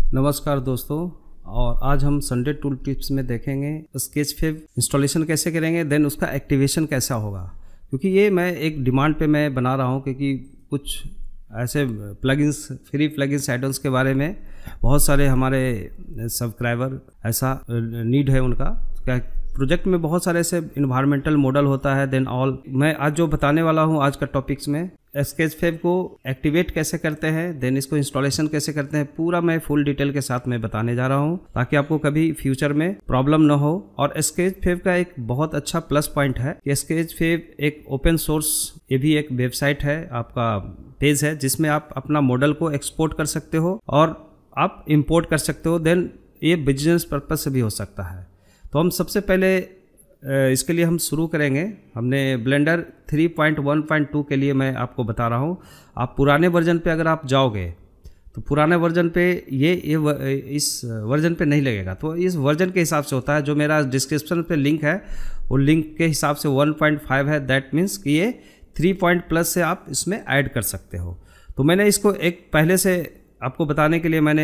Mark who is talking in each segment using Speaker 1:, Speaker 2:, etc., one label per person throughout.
Speaker 1: नमस्कार दोस्तों। और आज हम संडे टूल टिप्स में देखेंगे स्केचफेब इंस्टॉलेशन कैसे करेंगे, देन उसका एक्टिवेशन कैसा होगा। क्योंकि ये मैं एक डिमांड पे मैं बना रहा हूँ, क्योंकि कुछ ऐसे प्लगइन्स, फ्री प्लगइन्स एडॉन्स के बारे में बहुत सारे हमारे सब्सक्राइबर ऐसा नीड है उनका। क्या प्रोजेक्ट में बहुत सारे ऐसे इन्वायरमेंटल मॉडल होता है, देन ऑल मैं आज जो बताने वाला हूँ आज का टॉपिक्स में स्केचफेब को एक्टिवेट कैसे करते हैं, देन इसको इंस्टॉलेशन कैसे करते हैं, पूरा मैं फुल डिटेल के साथ मैं बताने जा रहा हूँ ताकि आपको कभी फ्यूचर में प्रॉब्लम ना हो। और स्केचफेब का एक बहुत अच्छा प्लस पॉइंट है कि स्केचफेब एक ओपन सोर्स, ये भी एक वेबसाइट है, आपका पेज है जिसमें आप अपना मॉडल को एक्सपोर्ट कर सकते हो और आप इंपोर्ट कर सकते हो। देन ये बिजनेस पर्पज से भी हो सकता है। तो हम सबसे पहले इसके लिए हम शुरू करेंगे। हमने ब्लेंडर 3.1.2 के लिए मैं आपको बता रहा हूँ। आप पुराने वर्जन पे अगर आप जाओगे तो पुराने वर्जन पे ये इस वर्जन पे नहीं लगेगा, तो इस वर्जन के हिसाब से होता है। जो मेरा डिस्क्रिप्शन पे लिंक है वो लिंक के हिसाब से 1.5 है, दैट मीन्स कि ये 3+ से आप इसमें ऐड कर सकते हो। तो मैंने इसको एक पहले से आपको बताने के लिए मैंने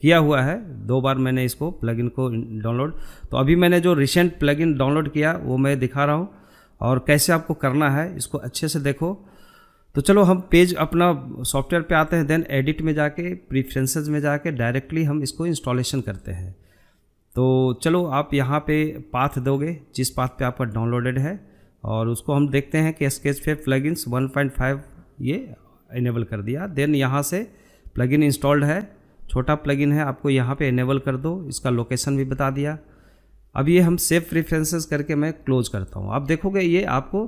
Speaker 1: किया हुआ है, 2 बार मैंने इसको प्लगइन को डाउनलोड। तो अभी मैंने जो रिसेंट प्लगइन डाउनलोड किया वो मैं दिखा रहा हूँ और कैसे आपको करना है इसको अच्छे से देखो। तो चलो हम पेज अपना सॉफ्टवेयर पे आते हैं, देन एडिट में जाके प्रीफरेंसेस में जाके डायरेक्टली हम इसको इंस्टॉलेशन करते हैं। तो चलो आप यहाँ पे पाथ दोगे जिस पाथ पे आपका डाउनलोडेड है और उसको हम देखते हैं कि स्केचफेब प्लगइन्स 1.5 ये इनेबल कर दिया। देन यहाँ से प्लगइन इंस्टॉल्ड है, छोटा प्लगइन है, आपको यहाँ पे इनेबल कर दो। इसका लोकेशन भी बता दिया। अब ये हम सेव प्रेफरेंसेस करके मैं क्लोज करता हूँ। आप देखोगे ये आपको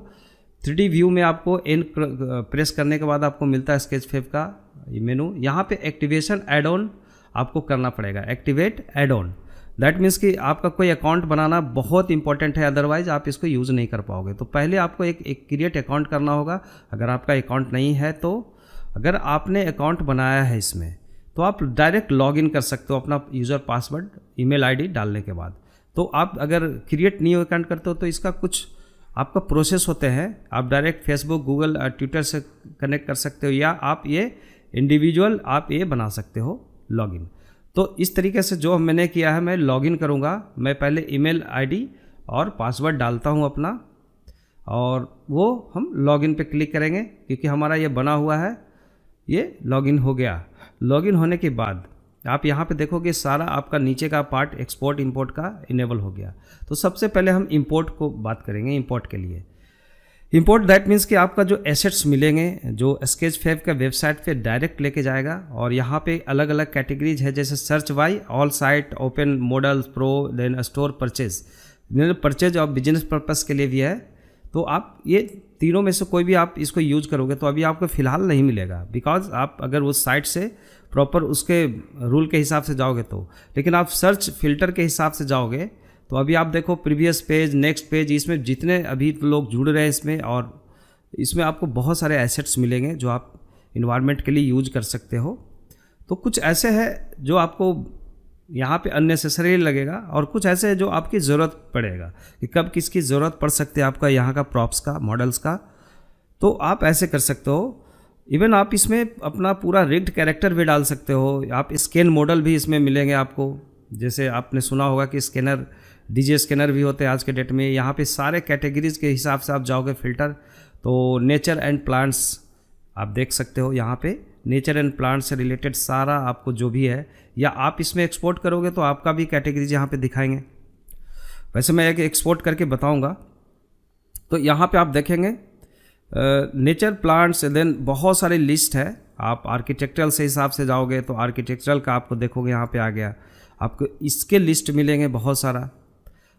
Speaker 1: 3D व्यू में आपको एन प्रेस करने के बाद आपको मिलता है स्केचफेब का ये मेनू। यहाँ पे एक्टिवेशन एड ऑन आपको करना पड़ेगा, activate add on. That means कि आपका कोई अकाउंट बनाना बहुत इंपॉर्टेंट है, अदरवाइज आप इसको यूज़ नहीं कर पाओगे। तो पहले आपको एक क्रिएट अकाउंट करना होगा। अगर आपका अकाउंट नहीं है तो अगर आपने अकाउंट बनाया है इसमें तो आप डायरेक्ट लॉगिन कर सकते हो अपना यूज़र पासवर्ड ईमेल आईडी डालने के बाद। तो आप अगर क्रिएट न्यू अकाउंट करते हो तो इसका कुछ आपका प्रोसेस होते हैं। आप डायरेक्ट फेसबुक, गूगल, ट्विटर से कनेक्ट कर सकते हो या आप ये इंडिविजुअल आप ये बना सकते हो लॉगिन। तो इस तरीके से जो मैंने किया है, मैं लॉगिन करूँगा। मैं पहले ईमेल आईडी और पासवर्ड डालता हूँ अपना और वो हम लॉगिन पे क्लिक करेंगे क्योंकि हमारा ये बना हुआ है, ये लॉगिन हो गया। लॉगिन होने के बाद आप यहाँ पे देखोगे सारा आपका नीचे का पार्ट एक्सपोर्ट इंपोर्ट का इनेबल हो गया। तो सबसे पहले हम इंपोर्ट को बात करेंगे। इंपोर्ट के लिए इंपोर्ट दैट मीन्स कि आपका जो एसेट्स मिलेंगे जो स्केचफेब का वेबसाइट पे डायरेक्ट लेके जाएगा। और यहाँ पे अलग अलग कैटेगरीज है, जैसे search by, all site, open, models, pro, then store, purchase. Purchase और बिजनेस पर्पस के लिए भी है। तो आप ये तीनों में से कोई भी आप इसको यूज करोगे तो अभी आपको फ़िलहाल नहीं मिलेगा, बिकॉज आप अगर उस साइट से प्रॉपर उसके रूल के हिसाब से जाओगे तो। लेकिन आप सर्च फिल्टर के हिसाब से जाओगे तो अभी आप देखो प्रीवियस पेज, नेक्स्ट पेज, इसमें जितने अभी लोग जुड़ रहे हैं इसमें, और इसमें आपको बहुत सारे एसेट्स मिलेंगे जो आप इन्वायरमेंट के लिए यूज कर सकते हो। तो कुछ ऐसे है जो आपको यहाँ पे अननेसेसरी लगेगा और कुछ ऐसे है जो आपकी ज़रूरत पड़ेगा कि कब किसकी ज़रूरत पड़ सकती है आपका यहाँ का प्रॉप्स का, मॉडल्स का। तो आप ऐसे कर सकते हो। इवन आप इसमें अपना पूरा रिग्ड कैरेक्टर भी डाल सकते हो। आप स्कैन मॉडल भी इसमें मिलेंगे आपको। जैसे आपने सुना होगा कि स्कैनर, डीजे स्कैनर भी होते हैं आज के डेट में। यहाँ पे सारे कैटेगरीज के हिसाब से आप जाओगे फिल्टर, तो नेचर एंड प्लांट्स आप देख सकते हो। यहाँ पे नेचर एंड प्लांट से रिलेटेड सारा आपको जो भी है, या आप इसमें एक्सपोर्ट करोगे तो आपका भी कैटेगरीज यहाँ पे दिखाएंगे। वैसे मैं एक एक्सपोर्ट करके बताऊँगा। तो यहाँ पे आप देखेंगे नेचर, प्लांट्स, देन बहुत सारी लिस्ट है। आप आर्किटेक्चरल से हिसाब से जाओगे तो आर्किटेक्चरल का आपको देखोगे यहाँ पे आ गया। आपको इसके लिस्ट मिलेंगे बहुत सारा।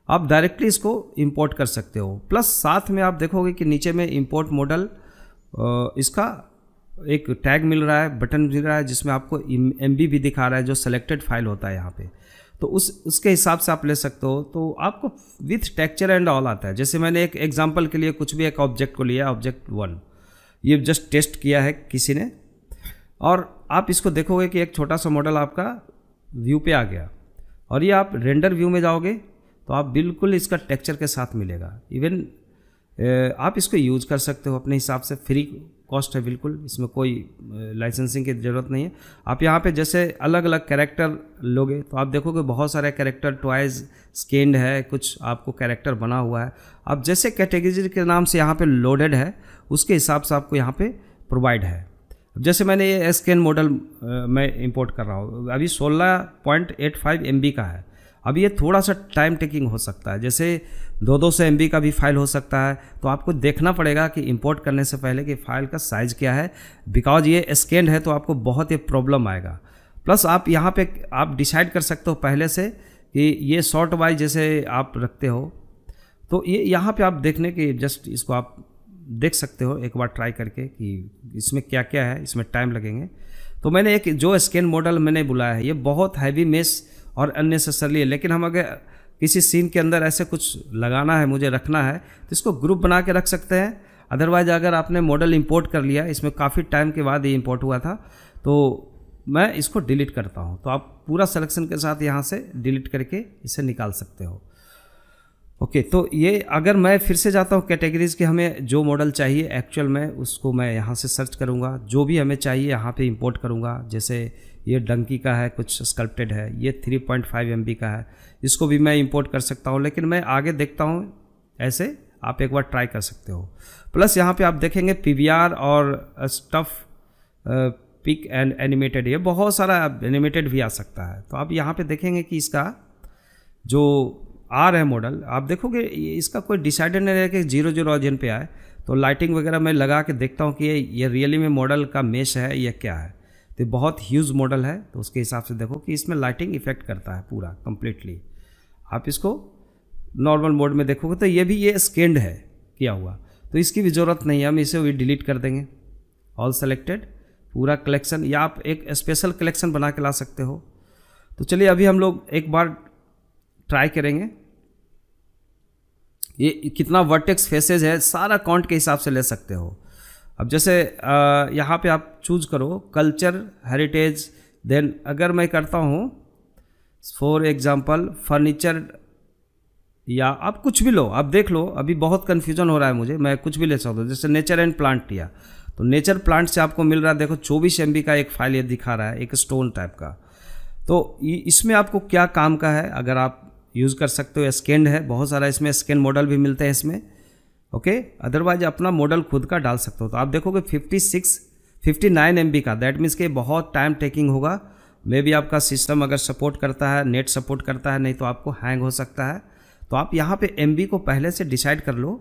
Speaker 1: आप डायरेक्टली इसको इंपोर्ट कर सकते हो। प्लस साथ में आप देखोगे कि नीचे में इंपोर्ट मॉडल इसका एक टैग मिल रहा है, बटन मिल रहा है जिसमें आपको MB भी दिखा रहा है जो सेलेक्टेड फाइल होता है यहाँ पे। तो उसके हिसाब से आप ले सकते हो। तो आपको विथ टेक्सचर एंड ऑल आता है। जैसे मैंने एक एग्जांपल के लिए कुछ भी एक ऑब्जेक्ट को लिया, ऑब्जेक्ट 1, ये जस्ट टेस्ट किया है किसी ने, और आप इसको देखोगे कि एक छोटा सा मॉडल आपका व्यू पे आ गया। और ये आप रेंडर व्यू में जाओगे तो आप बिल्कुल इसका टेक्सचर के साथ मिलेगा। इवन आप इसको यूज कर सकते हो अपने हिसाब से फ्री कॉस्ट है बिल्कुल, इसमें कोई लाइसेंसिंग की ज़रूरत नहीं है। आप यहाँ पे जैसे अलग अलग कैरेक्टर लोगे तो आप देखोगे बहुत सारे कैरेक्टर टॉयज़ स्कैन्ड है, कुछ आपको कैरेक्टर बना हुआ है। आप जैसे कैटेगरी के नाम से यहाँ पे लोडेड है उसके हिसाब से आपको यहाँ पे प्रोवाइड है। जैसे मैंने ये स्कैन मॉडल मैं इंपोर्ट कर रहा हूँ, अभी 16.85 MB का है। अब ये थोड़ा सा टाइम टेकिंग हो सकता है, जैसे 200 MB का भी फाइल हो सकता है। तो आपको देखना पड़ेगा कि इंपोर्ट करने से पहले कि फ़ाइल का साइज़ क्या है, बिकॉज ये स्कैन है तो आपको बहुत ही प्रॉब्लम आएगा। प्लस आप यहाँ पे आप डिसाइड कर सकते हो पहले से कि ये शॉर्ट वाइज जैसे आप रखते हो, तो ये यहाँ पे आप देखने की जस्ट इसको आप देख सकते हो एक बार ट्राई करके कि इसमें क्या क्या है, इसमें टाइम लगेंगे। तो मैंने एक जो स्कैन मॉडल मैंने बुलाया है ये बहुत हैवी मेस और अननेसेसरली है, लेकिन हम अगर किसी सीन के अंदर ऐसे कुछ लगाना है, मुझे रखना है, तो इसको ग्रुप बना के रख सकते हैं। अदरवाइज अगर आपने मॉडल इंपोर्ट कर लिया, इसमें काफ़ी टाइम के बाद ये इंपोर्ट हुआ था, तो मैं इसको डिलीट करता हूँ। तो आप पूरा सिलेक्शन के साथ यहाँ से डिलीट करके इसे निकाल सकते हो। ओके, तो ये अगर मैं फिर से जाता हूँ कैटेगरीज के, हमें जो मॉडल चाहिए एक्चुअल में उसको मैं यहाँ से सर्च करूँगा, जो भी हमें चाहिए यहाँ पे इंपोर्ट करूँगा। जैसे ये डंकी का है, कुछ स्कल्प्टेड है, ये 3.5 MB का है, इसको भी मैं इंपोर्ट कर सकता हूँ। लेकिन मैं आगे देखता हूँ, ऐसे आप एक बार ट्राई कर सकते हो। प्लस यहाँ पे आप देखेंगे PVR और स्टफ पिक एंड एनिमेटेड, ये बहुत सारा एनिमेटेड भी आ सकता है। तो आप यहाँ पे देखेंगे कि इसका जो आ रहा है मॉडल, आप देखोगे इसका कोई डिसाइडेड नहीं है कि 00 ऑरिजिन पे आए। तो लाइटिंग वगैरह मैं लगा के देखता हूँ कि ये रियली में मॉडल का मेश है या क्या है। तो बहुत ह्यूज मॉडल है, तो उसके हिसाब से देखो कि इसमें लाइटिंग इफेक्ट करता है पूरा कंप्लीटली। आप इसको नॉर्मल मोड में देखोगे तो ये भी ये स्कैन्ड है किया हुआ, तो इसकी भी ज़रूरत नहीं है, हम इसे भी डिलीट कर देंगे। ऑल सेलेक्टेड पूरा कलेक्शन, या आप एक स्पेशल कलेक्शन बना के ला सकते हो। तो चलिए अभी हम लोग एक बार ट्राई करेंगे। ये कितना वर्टेक्स फेसेज है सारा काउंट के हिसाब से ले सकते हो। अब जैसे यहाँ पे आप चूज करो कल्चर हेरिटेज, देन अगर मैं करता हूँ फॉर एग्जांपल फर्नीचर, या आप कुछ भी लो, आप देख लो। अभी बहुत कन्फ्यूजन हो रहा है मुझे, मैं कुछ भी ले सकता हूँ। जैसे नेचर एंड प्लांट किया तो नेचर प्लांट से आपको मिल रहा है, देखो 24 MB का एक फाइल ये दिखा रहा है, एक स्टोन टाइप का। तो इसमें आपको क्या काम का है अगर आप यूज़ कर सकते हो। स्कैन है बहुत सारा, इसमें स्कैन मॉडल भी मिलते हैं इसमें। ओके, अदरवाइज अपना मॉडल खुद का डाल सकते हो। तो आप देखोगे 59 MB का, दैट मीन्स कि बहुत टाइम टेकिंग होगा। मे बी आपका सिस्टम अगर सपोर्ट करता है, नेट सपोर्ट करता है, नहीं तो आपको हैंग हो सकता है। तो आप यहाँ पे MB को पहले से डिसाइड कर लो।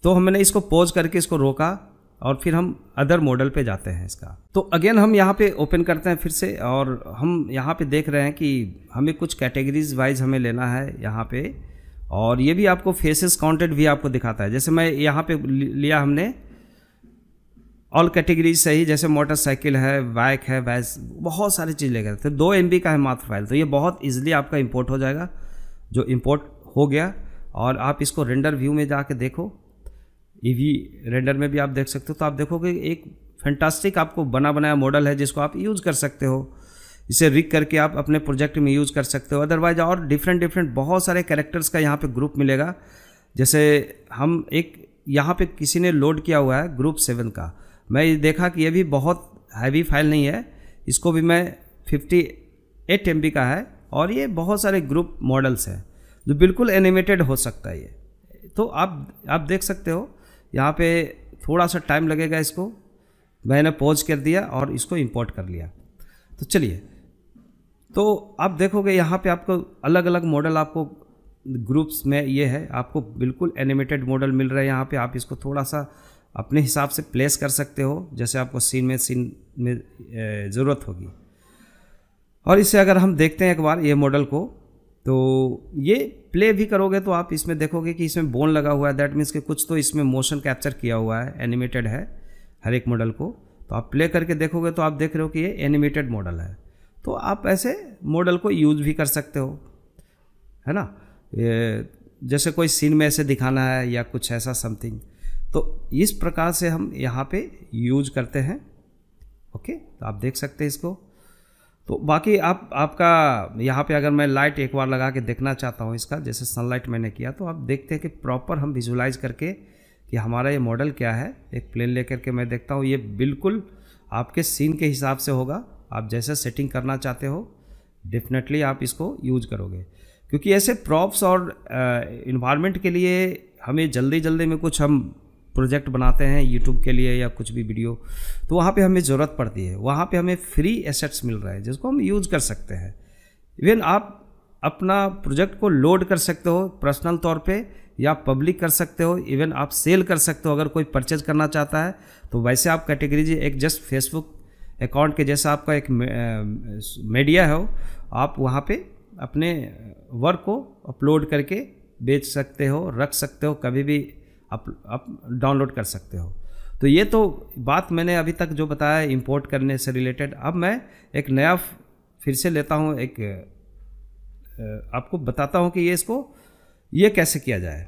Speaker 1: तो हमने इसको पॉज करके इसको रोका और फिर हम अदर मॉडल पे जाते हैं इसका। तो अगेन हम यहाँ पे ओपन करते हैं फिर से, और हम यहाँ पे देख रहे हैं कि हमें कुछ कैटेगरीज वाइज हमें लेना है यहाँ पे। और ये भी आपको फेसेस काउंटेड भी आपको दिखाता है। जैसे मैं यहाँ पे लिया हमने ऑल कैटेगरीज से ही, जैसे मोटरसाइकिल है, बाइक है, वैस बहुत सारी चीज़ ले गए। तो 2 MB का है मात्र फाइल, तो ये बहुत ईजिली आपका इंपोर्ट हो जाएगा। जो इंपोर्ट हो गया, और आप इसको रेंडर व्यू में जाके देखो, ईवी रेंडर में भी आप देख सकते हो। तो आप देखोगे एक फैंटास्टिक आपको बना बनाया मॉडल है जिसको आप यूज़ कर सकते हो। इसे रिग करके आप अपने प्रोजेक्ट में यूज़ कर सकते हो। अदरवाइज और डिफरेंट बहुत सारे कैरेक्टर्स का यहाँ पे ग्रुप मिलेगा। जैसे हम एक यहाँ पे किसी ने लोड किया हुआ है ग्रुप 7 का, मैं देखा कि ये भी बहुत हैवी फाइल नहीं है, इसको भी मैं 58 MB का है, और ये बहुत सारे ग्रुप मॉडल्स हैं जो बिल्कुल एनिमेटेड हो सकता है ये। तो आप देख सकते हो यहाँ पे थोड़ा सा टाइम लगेगा, इसको मैंने पॉज कर दिया और इसको इंपोर्ट कर लिया। तो चलिए, तो आप देखोगे यहाँ पे आपको अलग अलग मॉडल आपको ग्रुप्स में ये है, आपको बिल्कुल एनिमेटेड मॉडल मिल रहा है यहाँ पे। आप इसको थोड़ा सा अपने हिसाब से प्लेस कर सकते हो, जैसे आपको सीन में ज़रूरत होगी। और इससे अगर हम देखते हैं एक बार ये मॉडल को, तो ये प्ले भी करोगे तो आप इसमें देखोगे कि इसमें बोन लगा हुआ है, दैट मीन्स कि कुछ तो इसमें मोशन कैप्चर किया हुआ है, एनिमेटेड है हर एक मॉडल को। तो आप प्ले करके देखोगे तो आप देख रहे हो कि ये एनिमेटेड मॉडल है। तो आप ऐसे मॉडल को यूज भी कर सकते हो, है ना। जैसे कोई सीन में ऐसे दिखाना है या कुछ ऐसा समथिंग, तो इस प्रकार से हम यहाँ पे यूज करते हैं। ओके, तो आप देख सकते हैं इसको। तो बाकी आपका यहाँ पे अगर मैं लाइट एक बार लगा के देखना चाहता हूँ इसका, जैसे सनलाइट मैंने किया, तो आप देखते हैं कि प्रॉपर हम विजुलाइज करके कि हमारा ये मॉडल क्या है। एक प्लेन लेकर के मैं देखता हूँ, ये बिल्कुल आपके सीन के हिसाब से होगा। आप जैसे सेटिंग करना चाहते हो डेफिनेटली आप इसको यूज करोगे, क्योंकि ऐसे प्रॉप्स और इन्वायरमेंट के लिए हमें जल्दी जल्दी में कुछ हम प्रोजेक्ट बनाते हैं यूट्यूब के लिए या कुछ भी वीडियो, तो वहाँ पे हमें ज़रूरत पड़ती है। वहाँ पे हमें फ्री एसेट्स मिल रहे हैं जिसको हम यूज़ कर सकते हैं। इवन आप अपना प्रोजेक्ट को लोड कर सकते हो पर्सनल तौर पे, या पब्लिक कर सकते हो, इवन आप सेल कर सकते हो। अगर कोई परचेज करना चाहता है तो वैसे आप कैटेगरी एक जस्ट फेसबुक अकाउंट के जैसा आपका एक मीडिया है, आप वहाँ पे अपने वर्क को अपलोड करके बेच सकते हो, रख सकते हो, कभी भी आप डाउनलोड कर सकते हो। तो ये तो बात मैंने अभी तक जो बताया इंपोर्ट करने से रिलेटेड। अब मैं एक नया फिर से लेता हूँ, एक आपको बताता हूँ कि ये कैसे किया जाए।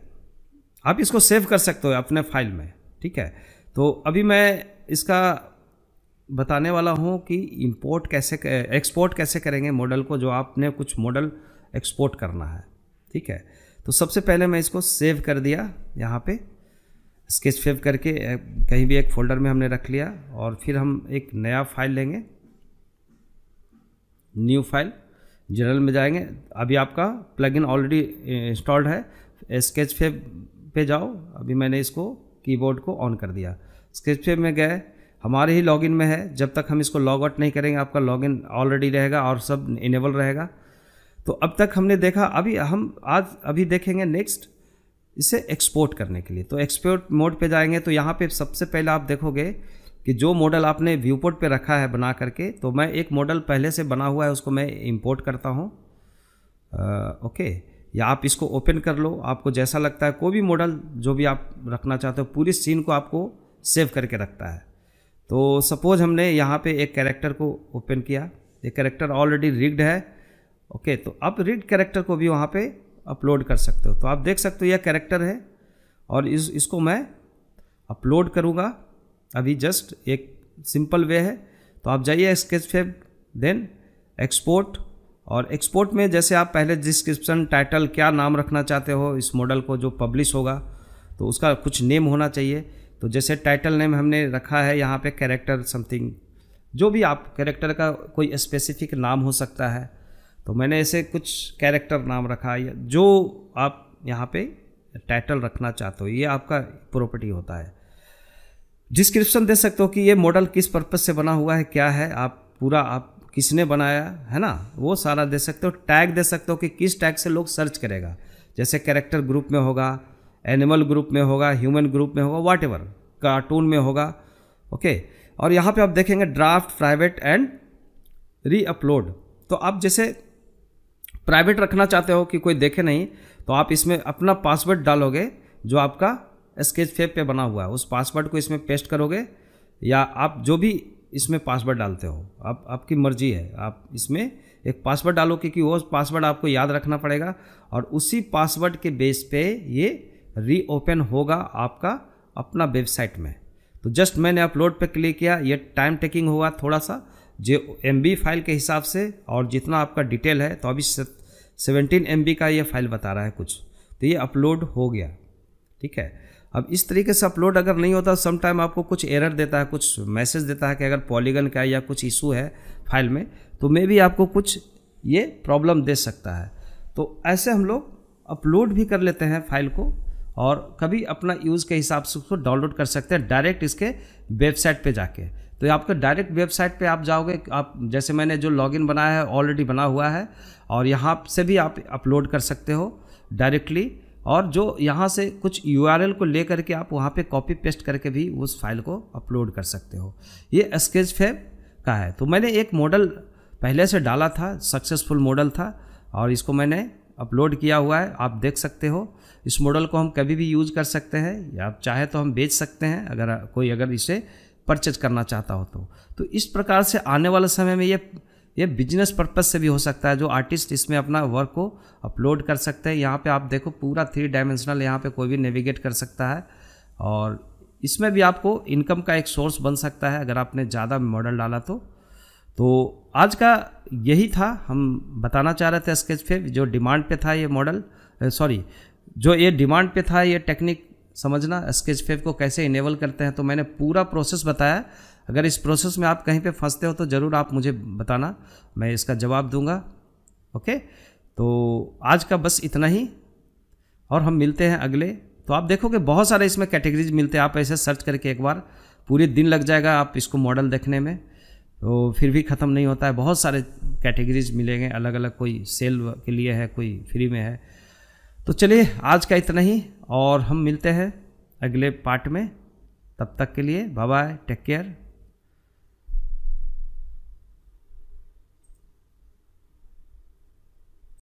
Speaker 1: आप इसको सेव कर सकते हो अपने फाइल में, ठीक है। तो अभी मैं इसका बताने वाला हूँ कि एक्सपोर्ट कैसे करेंगे मॉडल को, जो आपने कुछ मॉडल एक्सपोर्ट करना है, ठीक है। तो सबसे पहले मैं इसको सेव कर दिया, यहाँ पे स्केच सेव करके कहीं भी एक फोल्डर में हमने रख लिया। और फिर हम एक नया फाइल लेंगे, न्यू फाइल, जनरल में जाएंगे। अभी आपका प्लगइन ऑलरेडी इंस्टॉल्ड है, स्केच फेब पे जाओ। अभी मैंने इसको कीबोर्ड को ऑन कर दिया, स्केच फेब में गए, हमारे ही लॉगिन में है। जब तक हम इसको लॉग आउट नहीं करेंगे आपका लॉगिन ऑलरेडी रहेगा और सब इनेबल रहेगा। तो अब तक हमने देखा, अभी देखेंगे नेक्स्ट इसे एक्सपोर्ट करने के लिए। तो एक्सपोर्ट मोड पे जाएंगे, तो यहाँ पे सबसे पहले आप देखोगे कि जो मॉडल आपने व्यूपोर्ट पे रखा है बना करके, तो मैं एक मॉडल पहले से बना हुआ है उसको मैं इंपोर्ट करता हूँ। ओके, या आप इसको ओपन कर लो, आपको जैसा लगता है। कोई भी मॉडल जो भी आप रखना चाहते हो, पूरी सीन को आपको सेव करके रखता है। तो सपोज हमने यहाँ पे एक कैरेक्टर को ओपन किया, ये कैरेक्टर ऑलरेडी रिग्ड है। ओके, तो आप रिग्ड कैरेक्टर को भी वहाँ पे अपलोड कर सकते हो। तो आप देख सकते हो यह कैरेक्टर है और इसको मैं अपलोड करूँगा। अभी जस्ट एक सिंपल वे है। तो आप जाइए स्केच फेब, देन एक्सपोर्ट, और एक्सपोर्ट में जैसे आप पहले डिस्क्रिप्शन, टाइटल, क्या नाम रखना चाहते हो इस मॉडल को जो पब्लिश होगा, तो उसका कुछ नेम होना चाहिए। तो जैसे टाइटल नेम हमने रखा है यहाँ पे कैरेक्टर समथिंग, जो भी आप कैरेक्टर का कोई स्पेसिफिक नाम हो सकता है। तो मैंने ऐसे कुछ कैरेक्टर नाम रखा है, जो आप यहाँ पे टाइटल रखना चाहते हो, ये आपका प्रॉपर्टी होता है। डिस्क्रिप्शन दे सकते हो कि ये मॉडल किस पर्पस से बना हुआ है, क्या है, आप किसने बनाया है ना, वो सारा दे सकते हो। टैग दे सकते हो कि किस टैग से लोग सर्च करेगा, जैसे कैरेक्टर ग्रुप में होगा, एनिमल ग्रुप में होगा, ह्यूमन ग्रुप में होगा, व्हाटएवर, कार्टून में होगा। ओके, और यहाँ पे आप देखेंगे ड्राफ्ट, प्राइवेट एंड रीअपलोड। तो आप जैसे प्राइवेट रखना चाहते हो कि कोई देखे नहीं, तो आप इसमें अपना पासवर्ड डालोगे जो आपका स्केच फेब पे बना हुआ है, उस पासवर्ड को इसमें पेस्ट करोगे, या आप जो भी इसमें पासवर्ड डालते हो आपकी मर्जी है। आप इसमें एक पासवर्ड डालो, क्योंकि वो पासवर्ड आपको याद रखना पड़ेगा, और उसी पासवर्ड के बेस पे ये रीओपन होगा आपका अपना वेबसाइट में। तो जस्ट मैंने अपलोड पे क्लिक किया, ये टाइम टेकिंग हुआ थोड़ा सा, जो MB फाइल के हिसाब से और जितना आपका डिटेल है। तो अभी 17 MB का ये फाइल बता रहा है कुछ, तो ये अपलोड हो गया, ठीक है। अब इस तरीके से अपलोड अगर नहीं होता, सम टाइम आपको कुछ एरर देता है, कुछ मैसेज देता है कि अगर पॉलीगन का या कुछ इशू है फाइल में, तो मे भी आपको कुछ ये प्रॉब्लम दे सकता है। तो ऐसे हम लोग अपलोड भी कर लेते हैं फाइल को, और कभी अपना यूज़ के हिसाब से उसको डाउनलोड कर सकते हैं डायरेक्ट इसके वेबसाइट पे जाके। तो आपका डायरेक्ट वेबसाइट पे आप जाओगे, आप जैसे मैंने जो लॉगिन बनाया है ऑलरेडी बना हुआ है, और यहाँ से भी आप अपलोड कर सकते हो डायरेक्टली, और जो यहाँ से कुछ URL को ले करके आप वहाँ पे कॉपी पेस्ट करके भी उस फाइल को अपलोड कर सकते हो। ये स्केच फेब का है। तो मैंने एक मॉडल पहले से डाला था, सक्सेसफुल मॉडल था, और इसको मैंने अपलोड किया हुआ है, आप देख सकते हो। इस मॉडल को हम कभी भी यूज़ कर सकते हैं, या आप चाहे तो हम बेच सकते हैं, अगर इसे परचेज करना चाहता हो तो इस प्रकार से आने वाले समय में ये बिजनेस पर्पस से भी हो सकता है। जो आर्टिस्ट इसमें अपना वर्क को अपलोड कर सकते हैं। यहाँ पे आप देखो पूरा 3 डायमेंशनल, यहाँ पे कोई भी नेविगेट कर सकता है, और इसमें भी आपको इनकम का एक सोर्स बन सकता है अगर आपने ज़्यादा मॉडल डाला तो आज का यही था, हम बताना चाह रहे थे स्केच फेब जो डिमांड पे था ये मॉडल, जो ये डिमांड पे था ये टेक्निक समझना स्केच फेव को कैसे इनेबल करते हैं। तो मैंने पूरा प्रोसेस बताया। अगर इस प्रोसेस में आप कहीं पे फंसते हो तो ज़रूर आप मुझे बताना, मैं इसका जवाब दूंगा। ओके, तो आज का बस इतना ही और हम मिलते हैं अगले। तो आप देखोगे बहुत सारे इसमें कैटेगरीज मिलते हैं, आप ऐसे सर्च करके एक बार पूरे दिन लग जाएगा आप इसको मॉडल देखने में, तो फिर भी ख़त्म नहीं होता है। बहुत सारे कैटेगरीज मिलेंगे अलग अलग, कोई सेल के लिए है, कोई फ्री में है। तो चलिए आज का इतना ही और हम मिलते हैं अगले पार्ट में। तब तक के लिए बाय बाय, टेक केयर।